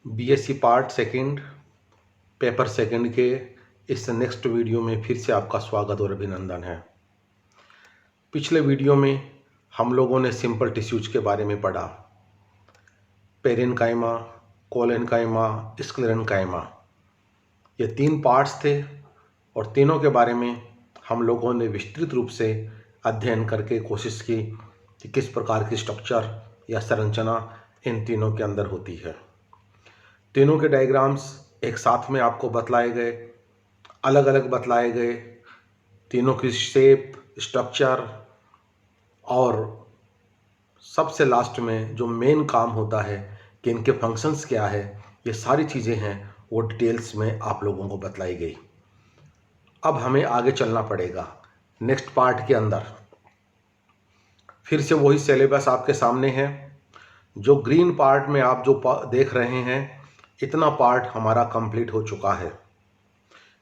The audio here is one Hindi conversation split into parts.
BSc part second paper second के इस नेक्स्ट वीडियो में फिर से आपका स्वागत और अभिनंदन है। पिछले वीडियो में हम लोगों ने सिंपल टिश्यूज के बारे में पढ़ा। पेरेन्काइमा, कोलेन्काइमा, स्क्लेरेन्काइमा, ये 3 पार्ट्स थे और तीनों के बारे में हम लोगों ने विस्तृत रूप से अध्ययन करके कोशिश की कि किस प्रकार की स्ट्रक्चर या संरचना इन तीनों के अंदर होती है। तीनों के डायग्राम्स एक साथ में आपको बतलाए गए, अलग अलग बतलाए गए। तीनों की शेप, स्ट्रक्चर और सबसे लास्ट में जो मेन काम होता है कि इनके फंक्शंस क्या है, ये सारी चीज़ें हैं वो डिटेल्स में आप लोगों को बतलाई गई। अब हमें आगे चलना पड़ेगा नेक्स्ट पार्ट के अंदर। फिर से वही सिलेबस आपके सामने है। जो ग्रीन पार्ट में आप जो देख रहे हैं, इतना पार्ट हमारा कंप्लीट हो चुका है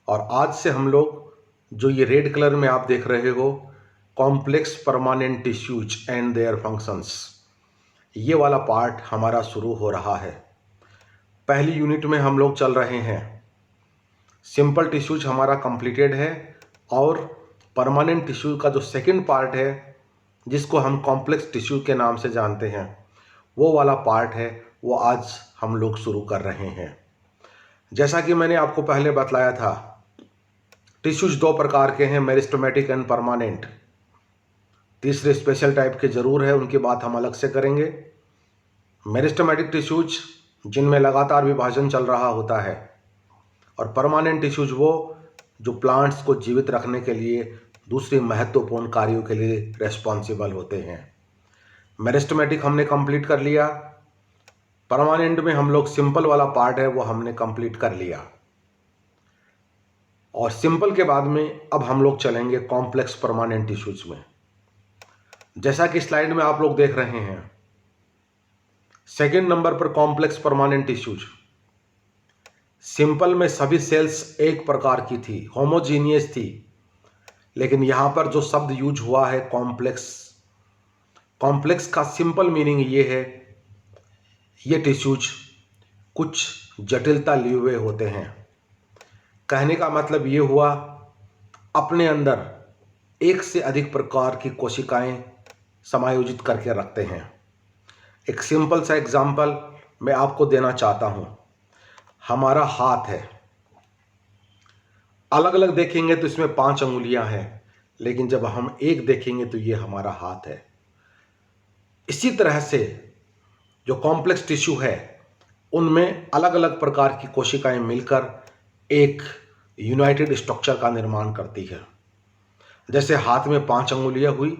और आज से हम लोग जो ये रेड कलर में आप देख रहे हो, complex permanent tissues and their functions, ये वाला पार्ट हमारा शुरू हो रहा है। पहली यूनिट में हम लोग चल रहे हैं। सिंपल टिश्यूज हमारा कंप्लीटेड है और परमानेंट टिश्यू का जो सेकंड पार्ट है, जिसको हम कॉम्प्लेक्स टिश्यू के नाम से जानते हैं, वो वाला पार्ट है, वो आज हम लोग शुरू कर रहे हैं। जैसा कि मैंने आपको पहले बतलाया था, टिश्यूज 2 प्रकार के हैं, मेरिस्टेमेटिक एंड परमानेंट। तीसरे स्पेशल टाइप के ज़रूर है, उनकी बात हम अलग से करेंगे। मेरिस्टेमेटिक टिश्यूज जिनमें लगातार विभाजन चल रहा होता है और परमानेंट टिश्यूज वो जो प्लांट्स को जीवित रखने के लिए दूसरे महत्वपूर्ण कार्यों के लिए रेस्पॉन्सिबल होते हैं। मेरिस्टेमेटिक हमने कंप्लीट कर लिया। परमानेंट में हम लोग सिंपल वाला पार्ट है वो हमने कंप्लीट कर लिया और सिंपल के बाद में अब हम लोग चलेंगे कॉम्प्लेक्स परमानेंट टिश्यूज में। जैसा कि स्लाइड में आप लोग देख रहे हैं, सेकंड नंबर पर कॉम्प्लेक्स परमानेंट टिश्यूज। सिंपल में सभी सेल्स एक प्रकार की थी, होमोजीनियस थी, लेकिन यहां पर जो शब्द यूज हुआ है कॉम्प्लेक्स, कॉम्प्लेक्स का सिंपल मीनिंग ये है, ये टिश्यूज कुछ जटिलता लिए हुए होते हैं। कहने का मतलब ये हुआ, अपने अंदर एक से अधिक प्रकार की कोशिकाएं समायोजित करके रखते हैं। एक सिंपल सा एग्जाम्पल मैं आपको देना चाहता हूं। हमारा हाथ है, अलग अलग देखेंगे तो इसमें 5 अंगुलियां हैं, लेकिन जब हम एक देखेंगे तो ये हमारा हाथ है। इसी तरह से जो कॉम्प्लेक्स टिश्यू है, उनमें अलग अलग प्रकार की कोशिकाएं मिलकर एक यूनाइटेड स्ट्रक्चर का निर्माण करती है। जैसे हाथ में 5 अंगुलियां हुई,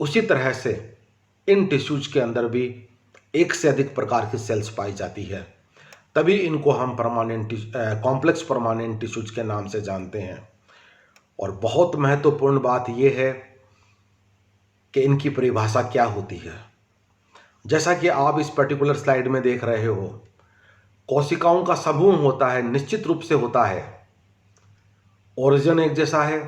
उसी तरह से इन टिश्यूज के अंदर भी एक से अधिक प्रकार की सेल्स पाई जाती है, तभी इनको हम कॉम्प्लेक्स परमानेंट टिश्यूज के नाम से जानते हैं। और बहुत महत्वपूर्ण बात यह है कि इनकी परिभाषा क्या होती है। जैसा कि आप इस पर्टिकुलर स्लाइड में देख रहे हो, कोशिकाओं का समूह होता है, निश्चित रूप से होता है। ओरिजिन एक जैसा है,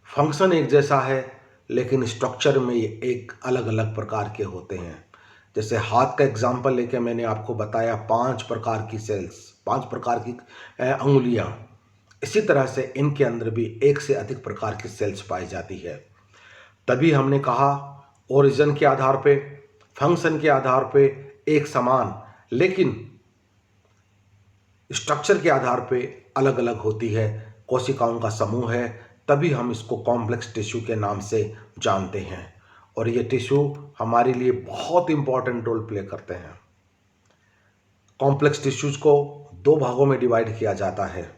फंक्शन एक जैसा है, लेकिन स्ट्रक्चर में ये एक अलग अलग प्रकार के होते हैं। जैसे हाथ का एग्जांपल लेके मैंने आपको बताया, 5 प्रकार की सेल्स, 5 प्रकार की अंगुलियां। इसी तरह से इनके अंदर भी एक से अधिक प्रकार की सेल्स पाई जाती है। तभी हमने कहा ओरिजिन के आधार पे, फंक्शन के आधार पे एक समान, लेकिन स्ट्रक्चर के आधार पे अलग अलग होती है, कोशिकाओं का समूह है, तभी हम इसको कॉम्प्लेक्स टिश्यू के नाम से जानते हैं। और ये टिश्यू हमारे लिए बहुत इंपॉर्टेंट रोल प्ले करते हैं। कॉम्प्लेक्स टिश्यूज को 2 भागों में डिवाइड किया जाता है,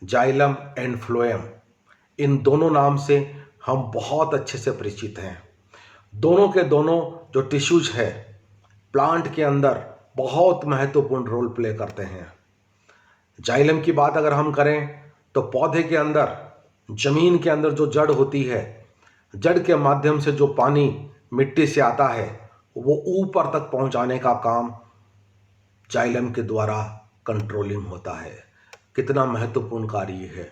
जाइलम एंड फ्लोएम। इन दोनों नाम से हम बहुत अच्छे से परिचित हैं। दोनों के दोनों जो टिश्यूज है, प्लांट के अंदर बहुत महत्वपूर्ण रोल प्ले करते हैं। जाइलम की बात अगर हम करें तो पौधे के अंदर, जमीन के अंदर जो जड़ होती है, जड़ के माध्यम से जो पानी मिट्टी से आता है, वो ऊपर तक पहुंचाने का काम जाइलम के द्वारा कंट्रोलिंग होता है। कितना महत्वपूर्ण कार्य है।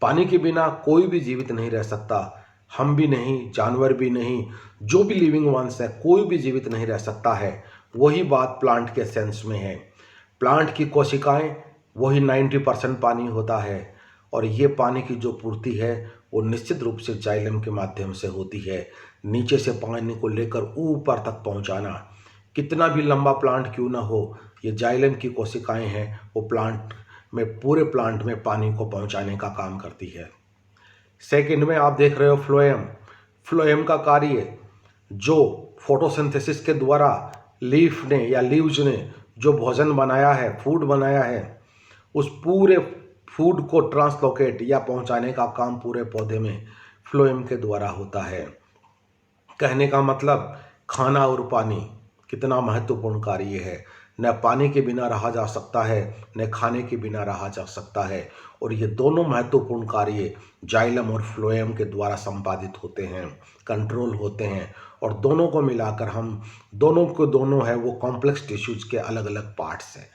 पानी के बिना कोई भी जीवित नहीं रह सकता, हम भी नहीं, जानवर भी नहीं, जो भी लिविंग वंस है, कोई भी जीवित नहीं रह सकता है। वही बात प्लांट के सेंस में है। प्लांट की कोशिकाएं वही 90% पानी होता है और ये पानी की जो पूर्ति है वो निश्चित रूप से जाइलम के माध्यम से होती है। नीचे से पानी को लेकर ऊपर तक पहुंचाना, कितना भी लंबा प्लांट क्यों ना हो, ये जाइलम की कोशिकाएं हैं वो प्लांट में, पूरे प्लांट में पानी को पहुंचाने का काम करती है। सेकंड में आप देख रहे हो फ्लोएम। फ्लोएम का कार्य, जो फोटोसिंथेसिस के द्वारा लीफ ने या लीव्स ने जो भोजन बनाया है, फूड बनाया है, उस पूरे फूड को ट्रांसलोकेट या पहुंचाने का काम पूरे पौधे में फ्लोएम के द्वारा होता है। कहने का मतलब, खाना और पानी कितना महत्वपूर्ण कार्य है। न पानी के बिना रहा जा सकता है, न खाने के बिना रहा जा सकता है, और ये दोनों महत्वपूर्ण कार्य जाइलम और फ्लोएम के द्वारा संपादित होते हैं, कंट्रोल होते हैं, और दोनों को मिलाकर हम दोनों है वो कॉम्प्लेक्स टिश्यूज के अलग अलग पार्ट्स हैं।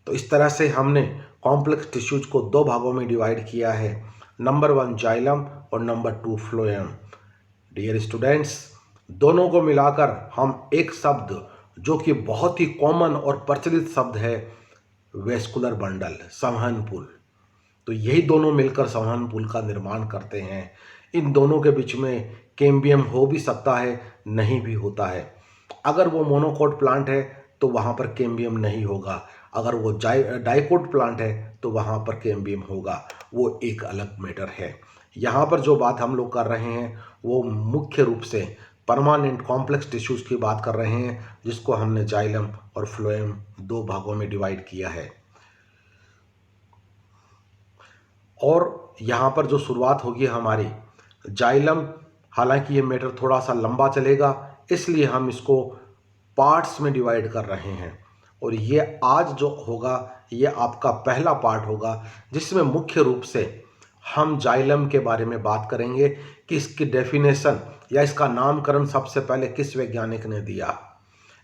तो इस तरह से हमने कॉम्प्लेक्स टिश्यूज को दो भागों में डिवाइड किया है, नंबर 1 जाइलम और नंबर 2 फ्लोएम। डियर स्टूडेंट्स, दोनों को मिलाकर हम एक शब्द जो कि बहुत ही कॉमन और प्रचलित शब्द है, वेस्कुलर बंडल, संवहन पुल, तो यही दोनों मिलकर संवहन पुल का निर्माण करते हैं। इन दोनों के बीच में कैम्बियम हो भी सकता है, नहीं भी होता है। अगर वो मोनोकोट प्लांट है तो वहाँ पर कैम्बियम नहीं होगा, अगर वो डाइकोट प्लांट है तो वहाँ पर कैम्बियम होगा, वो एक अलग मैटर है। यहाँ पर जो बात हम लोग कर रहे हैं वो मुख्य रूप से परमानेंट कॉम्प्लेक्स टिश्यूज की बात कर रहे हैं, जिसको हमने जाइलम और फ्लोएम दो भागों में डिवाइड किया है। और यहाँ पर जो शुरुआत होगी हमारी जाइलम, हालांकि ये मैटर थोड़ा सा लंबा चलेगा, इसलिए हम इसको पार्ट्स में डिवाइड कर रहे हैं, और ये आज जो होगा ये आपका पहला पार्ट होगा, जिसमें मुख्य रूप से हम जाइलम के बारे में बात करेंगे कि इसकी डेफिनेशन या इसका नामकरण सबसे पहले किस वैज्ञानिक ने दिया,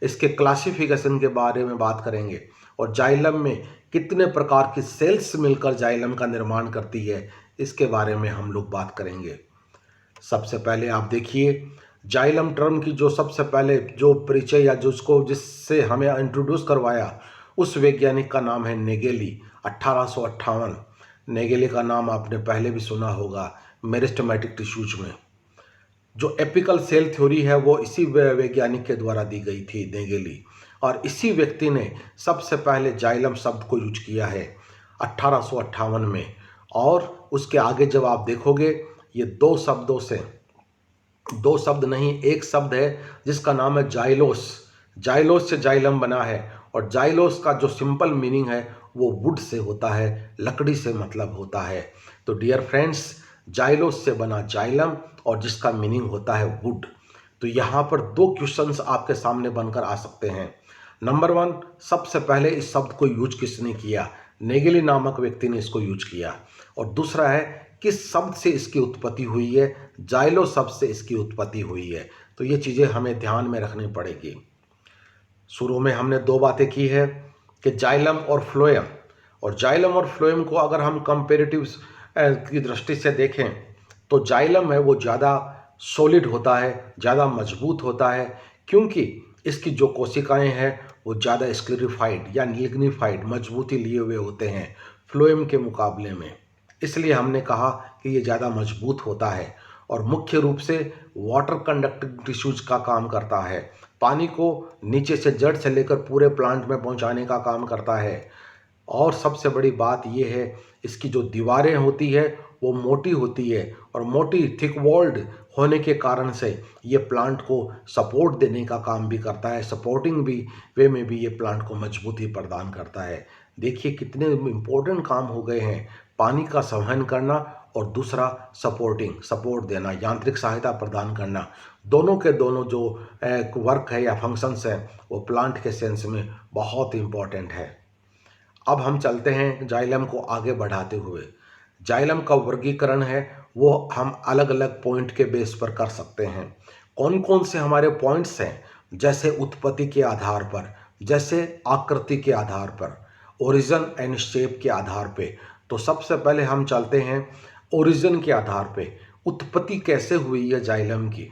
इसके क्लासिफिकेशन के बारे में बात करेंगे, और जाइलम में कितने प्रकार की सेल्स मिलकर जाइलम का निर्माण करती है, इसके बारे में हम लोग बात करेंगे। सबसे पहले आप देखिए, जाइलम टर्म की जो सबसे पहले जो परिचय या जिससे हमें इंट्रोड्यूस करवाया, उस वैज्ञानिक का नाम है नेगेली, 1858। नेगेली का नाम आपने पहले भी सुना होगा मेरिस्टेमेटिक टिश्यूज में। जो एपिकल सेल थ्योरी है वो इसी वैज्ञानिक के द्वारा दी गई थी, नेगेली, और इसी व्यक्ति ने सबसे पहले जाइलम शब्द को यूज किया है 1858 में। और उसके आगे जब आप देखोगे, ये दो शब्द नहीं, एक शब्द है जिसका नाम है जाइलोस। जाइलोस से जाइलम बना है, और जाइलोस का जो सिंपल मीनिंग है वो वुड से होता है, लकड़ी से मतलब होता है। तो डियर फ्रेंड्स, जाइलोस से बना जाइलम और जिसका मीनिंग होता है वुड। तो यहाँ पर दो क्वेश्चंस आपके सामने बनकर आ सकते हैं। नंबर 1, सबसे पहले इस शब्द को यूज किसने किया? नेगेली नामक व्यक्ति ने इसको यूज किया। और दूसरा है, किस शब्द से इसकी उत्पत्ति हुई है? जाइलो शब्द से इसकी उत्पत्ति हुई है। तो ये चीज़ें हमें ध्यान में रखनी पड़ेगी। शुरू में हमने दो बातें की है कि जाइलम और फ्लोएम, और जाइलम और फ्लोएम को अगर हम कंपेरेटिव की दृष्टि से देखें तो जाइलम है वो ज़्यादा सॉलिड होता है, ज़्यादा मजबूत होता है, क्योंकि इसकी जो कोशिकाएं हैं वो ज़्यादा स्क्लेरिफाइड या लिग्निफाइड, मजबूती लिए हुए होते हैं फ्लोएम के मुकाबले में। इसलिए हमने कहा कि ये ज़्यादा मजबूत होता है, और मुख्य रूप से वाटर कंडक्टिंग टिश्यूज का काम करता है, पानी को नीचे से जड़ से लेकर पूरे प्लांट में पहुंचाने का काम करता है। और सबसे बड़ी बात यह है, इसकी जो दीवारें होती है वो मोटी होती है, और मोटी थिक वॉल्ड होने के कारण से ये प्लांट को सपोर्ट देने का काम भी करता है, सपोर्टिंग भी वे में भी ये प्लांट को मजबूती प्रदान करता है। देखिए कितने इम्पोर्टेंट काम हो गए हैं, पानी का संवहन करना और दूसरा सपोर्ट देना, यांत्रिक सहायता प्रदान करना। दोनों के दोनों जो वर्क है या फंक्शंस हैं वो प्लांट के सेंस में बहुत इम्पोर्टेंट है। अब हम चलते हैं जाइलम को आगे बढ़ाते हुए। जाइलम का वर्गीकरण है वो हम अलग अलग पॉइंट के बेस पर कर सकते हैं। कौन कौन से हमारे पॉइंट्स हैं? जैसे उत्पत्ति के आधार पर, जैसे आकृति के आधार पर, ओरिजिन एंड शेप के आधार पे। तो सबसे पहले हम चलते हैं ओरिजिन के आधार पे, उत्पत्ति कैसे हुई है जाइलम की।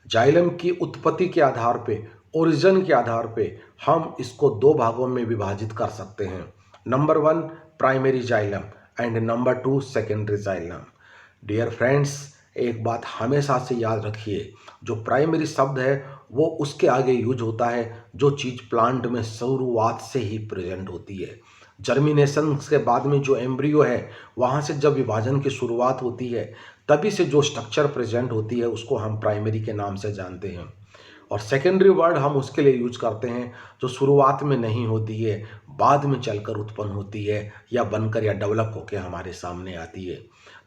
जाइलम की उत्पत्ति के आधार पे ओरिजिन के आधार पे हम इसको दो भागों में विभाजित कर सकते हैं। Number 1 primary xylem and number 2 secondary xylem. Dear friends, एक बात हमेशा से याद रखिए, जो प्राइमरी शब्द है वो उसके आगे यूज होता है जो चीज़ प्लांट में शुरुआत से ही प्रेजेंट होती है। जर्मिनेशन के बाद में जो एम्ब्रियो है वहाँ से जब विभाजन की शुरुआत होती है तभी से जो स्ट्रक्चर प्रेजेंट होती है उसको हम प्राइमरी के नाम से जानते हैं। और सेकेंडरी वर्ड हम उसके लिए यूज करते हैं जो शुरुआत में नहीं होती है, बाद में चलकर उत्पन्न होती है या बनकर या डेवलप होकर हमारे सामने आती है।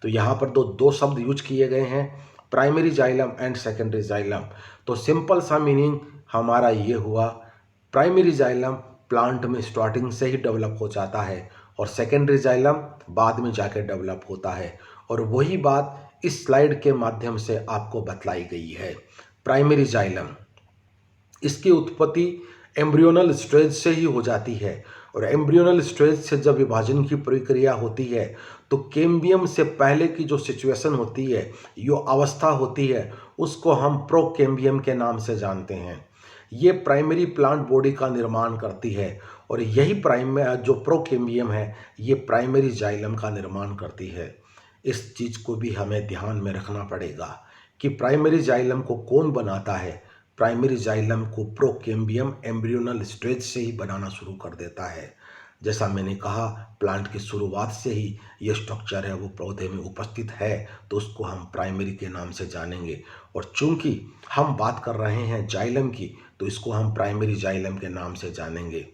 तो यहाँ पर दो शब्द यूज किए गए हैं, primary xylem and secondary xylem. तो सिंपल सा मीनिंग हमारा ये हुआ, प्राइमरी जाइलम प्लांट में स्टार्टिंग से ही डेवलप हो जाता है और सेकेंडरी जाइलम बाद में जाकर डेवलप होता है। और वही बात इस स्लाइड के माध्यम से आपको बतलाई गई है। प्राइमरी जाइलम, इसकी उत्पत्ति एम्ब्रियोनल स्टेज से ही हो जाती है और एम्ब्रियोनल स्टेज से जब विभाजन की प्रक्रिया होती है तो कैम्बियम से पहले की जो सिचुएशन होती है, जो अवस्था होती है, उसको हम प्रोकैम्बियम के नाम से जानते हैं। ये प्राइमरी प्लांट बॉडी का निर्माण करती है और यही जो प्रोकैम्बियम है ये प्राइमरी जाइलम का निर्माण करती है। इस चीज़ को भी हमें ध्यान में रखना पड़ेगा कि प्राइमरी जाइलम को कौन बनाता है। प्राइमरी जाइलम को प्रोकैम्बियम एम्ब्रियोनल स्टेज से ही बनाना शुरू कर देता है। जैसा मैंने कहा, प्लांट की शुरुआत से ही ये स्ट्रक्चर है वो पौधे में उपस्थित है तो उसको हम प्राइमरी के नाम से जानेंगे। और चूंकि हम बात कर रहे हैं जाइलम की तो इसको हम प्राइमरी जाइलम के नाम से जानेंगे।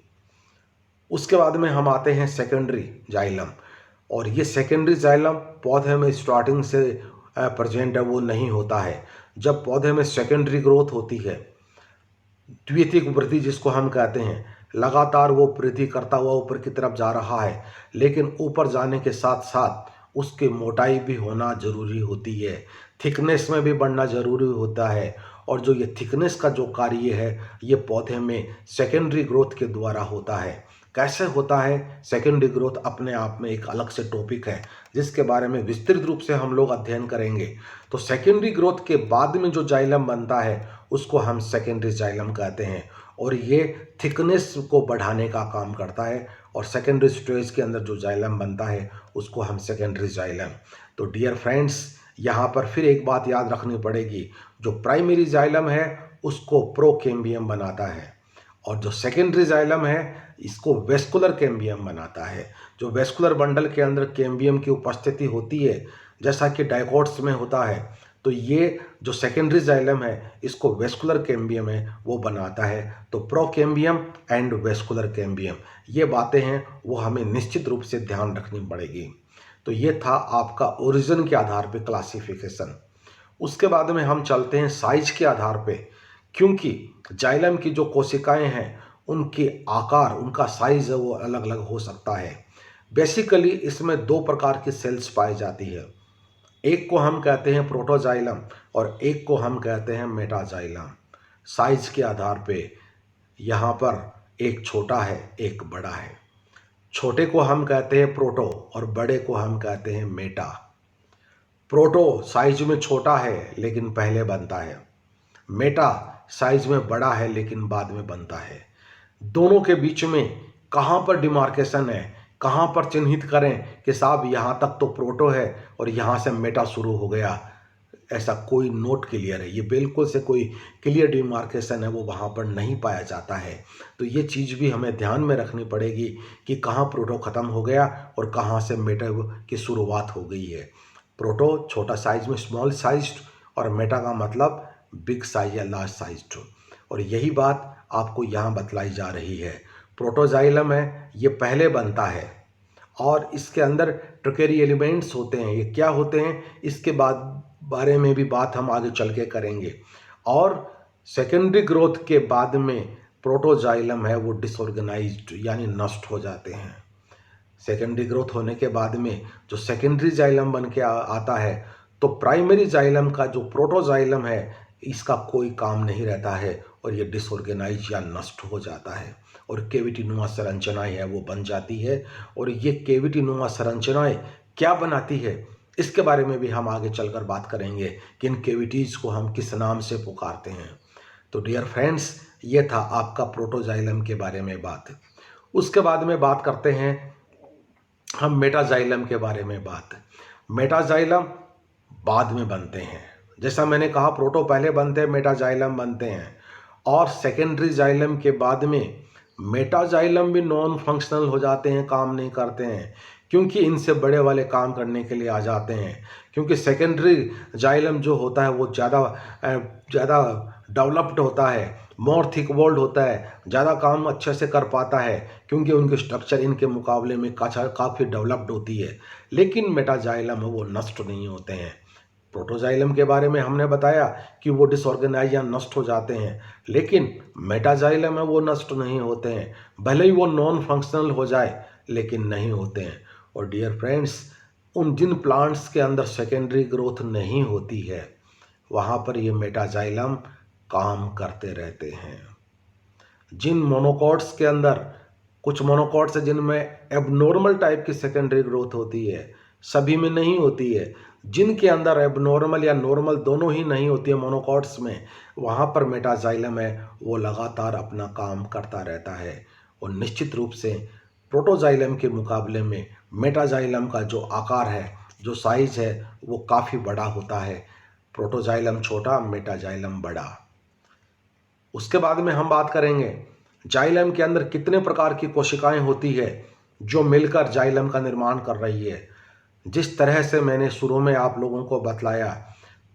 उसके बाद में हम आते हैं सेकेंडरी जाइलम। और ये सेकेंडरी जाइलम पौधे में स्टार्टिंग से प्रेजेंट है वो नहीं होता है। जब पौधे में सेकेंडरी ग्रोथ होती है, द्वितीयक वृद्धि जिसको हम कहते हैं, लगातार वो वृद्धि करता हुआ ऊपर की तरफ जा रहा है, लेकिन ऊपर जाने के साथ साथ उसकी मोटाई भी होना जरूरी होती है, थिकनेस में भी बढ़ना जरूरी होता है। और जो ये थिकनेस का जो कार्य है ये पौधे में सेकेंडरी ग्रोथ के द्वारा होता है। कैसे होता है सेकेंडरी ग्रोथ, अपने आप में एक अलग से टॉपिक है जिसके बारे में विस्तृत रूप से हम लोग अध्ययन करेंगे। तो सेकेंडरी ग्रोथ के बाद में जो जाइलम बनता है उसको हम सेकेंडरी जाइलम कहते हैं और ये थिकनेस को बढ़ाने का काम करता है। और सेकेंडरी स्टेज के अंदर जो जाइलम बनता है उसको हम सेकेंडरी जाइलम। तो डियर फ्रेंड्स, यहाँ पर फिर एक बात याद रखनी पड़ेगी, जो प्राइमरी जाइलम है उसको प्रोकैम्बियम बनाता है और जो सेकेंडरी जाइलम है इसको वेस्कुलर कैम्बियम बनाता है। जो वेस्कुलर बंडल के अंदर कैम्बियम की उपस्थिति होती है जैसा कि डाइकोट्स में होता है, तो ये जो सेकेंडरी जाइलम है इसको वेस्कुलर कैम्बियम है वो बनाता है। तो प्रोकैम्बियम एंड वेस्कुलर कैम्बियम, ये बातें हैं वो हमें निश्चित रूप से ध्यान रखनी पड़ेगी। तो ये था आपका ओरिजिन के आधार पे क्लासिफिकेशन। उसके बाद में हम चलते हैं साइज के आधार पे, क्योंकि जाइलम की जो कोशिकाएं हैं उनके आकार, उनका साइज है वो अलग अलग हो सकता है। बेसिकली इसमें दो प्रकार की सेल्स पाई जाती है, एक को हम कहते हैं प्रोटोजाइलम और एक को हम कहते हैं मेटाजाइलम। साइज के आधार पे यहाँ पर एक छोटा है एक बड़ा है। छोटे को हम कहते हैं प्रोटो और बड़े को हम कहते हैं मेटा। प्रोटो साइज में छोटा है लेकिन पहले बनता है, मेटा साइज में बड़ा है लेकिन बाद में बनता है। दोनों के बीच में कहाँ पर डिमार्केशन है, कहाँ पर चिन्हित करें कि साहब यहाँ तक तो प्रोटो है और यहाँ से मेटा शुरू हो गया, ऐसा कोई नोट क्लियर है, ये बिल्कुल से कोई क्लियर डिमार्केशन है वो वहाँ पर नहीं पाया जाता है। तो ये चीज़ भी हमें ध्यान में रखनी पड़ेगी कि कहाँ प्रोटो ख़त्म हो गया और कहाँ से मेटा की शुरुआत हो गई है। प्रोटो छोटा साइज में स्मॉल साइज्ड और मेटा का मतलब बिग साइज या लार्ज साइज्ड। और यही बात आपको यहाँ बतलाई जा रही है। प्रोटोजाइलम है ये पहले बनता है और इसके अंदर ट्रकेरी एलिमेंट्स होते हैं। ये क्या होते हैं इसके बारे में भी बात हम आगे चल के करेंगे। और सेकेंडरी ग्रोथ के बाद में प्रोटोजाइलम है वो डिसऑर्गेनाइज्ड यानी नष्ट हो जाते हैं। सेकेंडरी ग्रोथ होने के बाद में जो सेकेंडरी जाइलम बन के आता है तो प्राइमरी जाइलम का जो प्रोटोजाइलम है इसका कोई काम नहीं रहता है और ये डिसऑर्गेनाइज या नष्ट हो जाता है और केविटी नुमा संरचनाएं है वो बन जाती है। और ये केविटी नुमा संरचनाएं क्या बनाती है इसके बारे में भी हम आगे चलकर बात करेंगे कि इन केविटीज़ को हम किस नाम से पुकारते हैं। तो डियर फ्रेंड्स, ये था आपका प्रोटोजाइलम के बारे में बात। उसके बाद में बात करते हैं हम मेटाजाइलम के बारे में बात। मेटाजाइलम बाद में बनते हैं, जैसा मैंने कहा प्रोटो पहले बनते हैं, मेटाजाइलम बनते हैं, और सेकेंडरी जाइलम के बाद में मेटाजाइलम भी नॉन फंक्शनल हो जाते हैं, काम नहीं करते हैं, क्योंकि इनसे बड़े वाले काम करने के लिए आ जाते हैं। क्योंकि सेकेंडरी जाइलम जो होता है वो ज़्यादा डेवलप्ड होता है, मोर थिक वॉल्ड होता है, ज़्यादा काम अच्छे से कर पाता है, क्योंकि उनके स्ट्रक्चर इनके मुकाबले में काफ़ी डेवलप्ड होती है। लेकिन मेटाजाइलम वो नष्ट नहीं होते हैं। प्रोटोजाइलम के बारे में हमने बताया कि वो डिसऑर्गेनाइज या नष्ट हो जाते हैं, लेकिन मेटाजाइलम है वो नष्ट नहीं होते हैं, भले ही वो नॉन फंक्शनल हो जाए लेकिन नहीं होते हैं। और डियर फ्रेंड्स, उन जिन प्लांट्स के अंदर सेकेंडरी ग्रोथ नहीं होती है वहाँ पर ये मेटाजाइलम काम करते रहते हैं। जिन मोनोकॉट्स के अंदर, कुछ मोनोकॉट्स हैं जिनमें एबनॉर्मल टाइप की सेकेंडरी ग्रोथ होती है, सभी में नहीं होती है, जिनके अंदर एबनॉर्मल या नॉर्मल दोनों ही नहीं होती है मोनोकॉट्स में, वहाँ पर मेटाजाइलम है वो लगातार अपना काम करता रहता है। और निश्चित रूप से प्रोटोजाइलम के मुकाबले में मेटाजाइलम का जो आकार है, जो साइज है, वो काफ़ी बड़ा होता है। प्रोटोजाइलम छोटा, मेटाजाइलम बड़ा। उसके बाद में हम बात करेंगे जाइलम के अंदर कितने प्रकार की कोशिकाएं होती है जो मिलकर जाइलम का निर्माण कर रही है। जिस तरह से मैंने शुरू में आप लोगों को बतलाया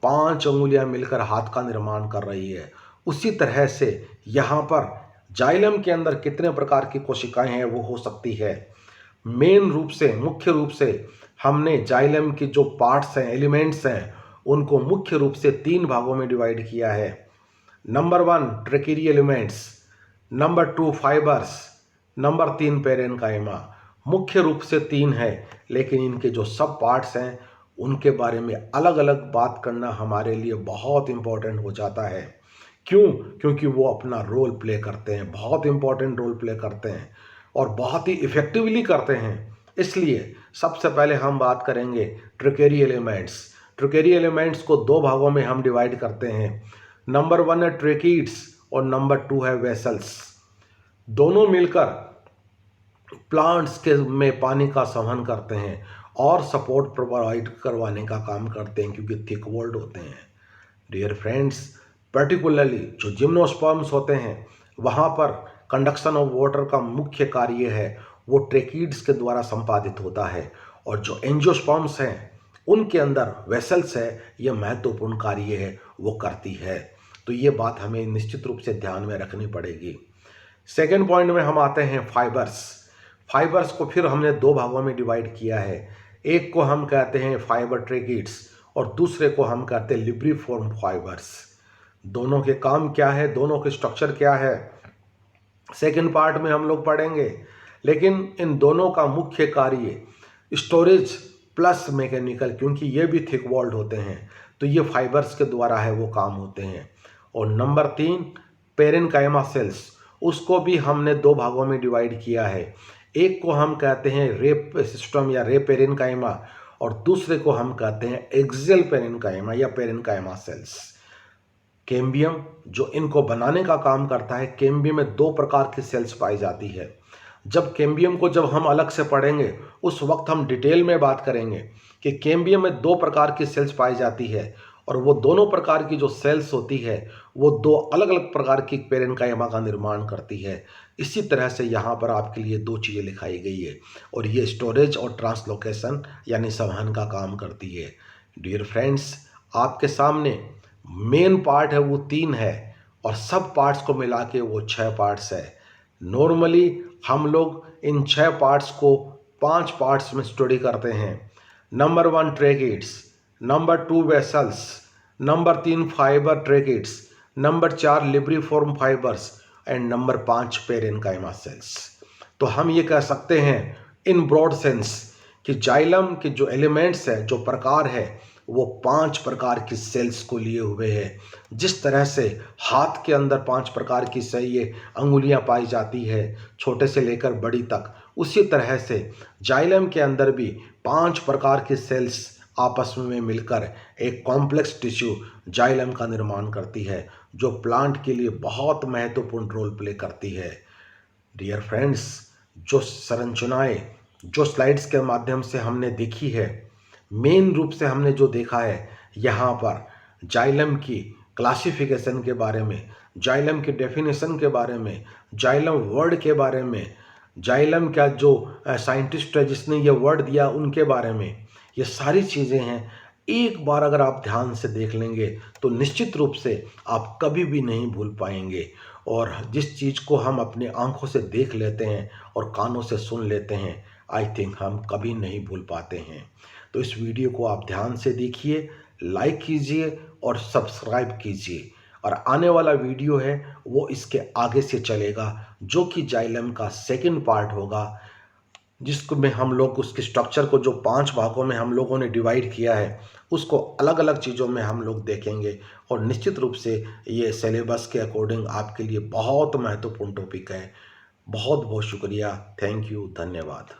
5 अंगुलियां मिलकर हाथ का निर्माण कर रही है, उसी तरह से यहाँ पर जाइलम के अंदर कितने प्रकार की कोशिकाएं हैं वो हो सकती है। मेन रूप से, मुख्य रूप से हमने जाइलम के जो पार्ट्स हैं, एलिमेंट्स हैं, उनको मुख्य रूप से 3 भागों में डिवाइड किया है। Number 1 tracheary elements, number 2 fibres, number 3 parenchyma. मुख्य रूप से 3 है, लेकिन इनके जो सब पार्ट्स हैं उनके बारे में अलग अलग बात करना हमारे लिए बहुत इम्पोर्टेंट हो जाता है। क्यों? क्योंकि वो अपना रोल प्ले करते हैं, बहुत इम्पोर्टेंट रोल प्ले करते हैं और बहुत ही इफ़ेक्टिवली करते हैं। इसलिए सबसे पहले हम बात करेंगे ट्रिकेरी एलिमेंट्स। ट्रिकेरी एलिमेंट्स को 2 भागों में हम डिवाइड करते हैं। नंबर 1 है ट्रेकीड्स और नंबर 2 है वेसल्स। दोनों मिलकर प्लांट्स के में पानी का संवहन करते हैं और सपोर्ट प्रोवाइड करवाने का काम करते हैं, क्योंकि थिक वॉल्ड होते हैं। डियर फ्रेंड्स, पर्टिकुलरली जो जिम्नोस्पर्म्स होते हैं वहाँ पर कंडक्शन ऑफ वाटर का मुख्य कार्य है वो ट्रेकीड्स के द्वारा संपादित होता है, और जो एंजियोस्पर्म्स हैं उनके अंदर वेसल्स है, ये महत्वपूर्ण कार्य है वो करती है। तो ये बात हमें निश्चित रूप से ध्यान में रखनी पड़ेगी। सेकेंड पॉइंट में हम आते हैं फाइबर्स। फाइबर्स को फिर हमने 2 भागों में डिवाइड किया है। एक को हम कहते हैं फाइबर ट्रेकिड्स और दूसरे को हम कहते हैं लिब्रीफॉर्म फाइबर्स। दोनों के काम क्या है, दोनों के स्ट्रक्चर क्या है, सेकेंड पार्ट में हम लोग पढ़ेंगे। लेकिन इन दोनों का मुख्य कार्य स्टोरेज प्लस मैकेनिकल, क्योंकि ये भी थिक वॉल्ड होते हैं, तो ये फाइबर्स के द्वारा है वो काम होते हैं। और नंबर 3 पेरेनकाइमा सेल्स, उसको भी हमने 2 भागों में डिवाइड किया है। एक को हम कहते हैं रे सिस्टम या रे पेरेनकाइमा और दूसरे को हम कहते हैं एक्सियल पेरेनकाइमा या पेरेनकाइमा सेल्स। कैम्बियम जो इनको बनाने का काम करता है, कैम्बियम में 2 प्रकार की सेल्स पाई जाती है। जब कैम्बियम को जब हम अलग से पढ़ेंगे उस वक्त हम डिटेल में बात करेंगे कि कैम्बियम में 2 प्रकार की सेल्स पाई जाती है, और वो दोनों प्रकार की जो सेल्स होती है वो 2 अलग अलग प्रकार की पेरेनकाइमा का निर्माण करती है। इसी तरह से यहाँ पर आपके लिए 2 चीज़ें लिखाई गई है, और ये स्टोरेज और ट्रांसलोकेशन यानी संवहन का काम करती है। डियर फ्रेंड्स, आपके सामने मेन पार्ट है वो 3 है और सब पार्ट्स को मिला के वो 6 पार्ट्स है। नॉर्मली हम लोग इन 6 पार्ट्स को 5 पार्ट्स में स्टडी करते हैं। Number 1 tracheids, number 2 vessels, number 3 fibre tracheids, number 4 libriform fibres and number 5 parenchyma cells. तो हम ये कह सकते हैं इन ब्रॉड सेंस कि जाइलम के जो एलिमेंट्स है, जो प्रकार है, वो 5 प्रकार की सेल्स को लिए हुए है। जिस तरह से हाथ के अंदर 5 प्रकार की सही अंगुलियां पाई जाती है छोटे से लेकर बड़ी तक, उसी तरह से जाइलम के अंदर भी 5 प्रकार की सेल्स आपस में मिलकर एक कॉम्प्लेक्स टिश्यू जाइलम का निर्माण करती है, जो प्लांट के लिए बहुत महत्वपूर्ण रोल प्ले करती है। डियर फ्रेंड्स, जो संरचनाएं जो स्लाइड्स के माध्यम से हमने देखी है, मेन रूप से हमने जो देखा है यहाँ पर जाइलम की क्लासिफिकेशन के बारे में, जाइलम की डेफिनेशन के बारे में, जाइलम वर्ड के बारे में, जाइलम का जो साइंटिस्ट है जिसने ये वर्ड दिया उनके बारे में, ये सारी चीज़ें हैं। एक बार अगर आप ध्यान से देख लेंगे तो निश्चित रूप से आप कभी भी नहीं भूल पाएंगे। और जिस चीज़ को हम अपनी आंखों से देख लेते हैं और कानों से सुन लेते हैं, आई थिंक हम कभी नहीं भूल पाते हैं। तो इस वीडियो को आप ध्यान से देखिए, लाइक कीजिए और सब्सक्राइब कीजिए। और आने वाला वीडियो है वो इसके आगे से चलेगा, जो कि जाइलम का सेकंड पार्ट होगा, जिसको में हम लोग उसके स्ट्रक्चर को जो 5 भागों में हम लोगों ने डिवाइड किया है, उसको अलग अलग चीज़ों में हम लोग देखेंगे। और निश्चित रूप से ये सिलेबस के अकॉर्डिंग आपके लिए बहुत महत्वपूर्ण टॉपिक है। बहुत बहुत शुक्रिया। Thank you. धन्यवाद।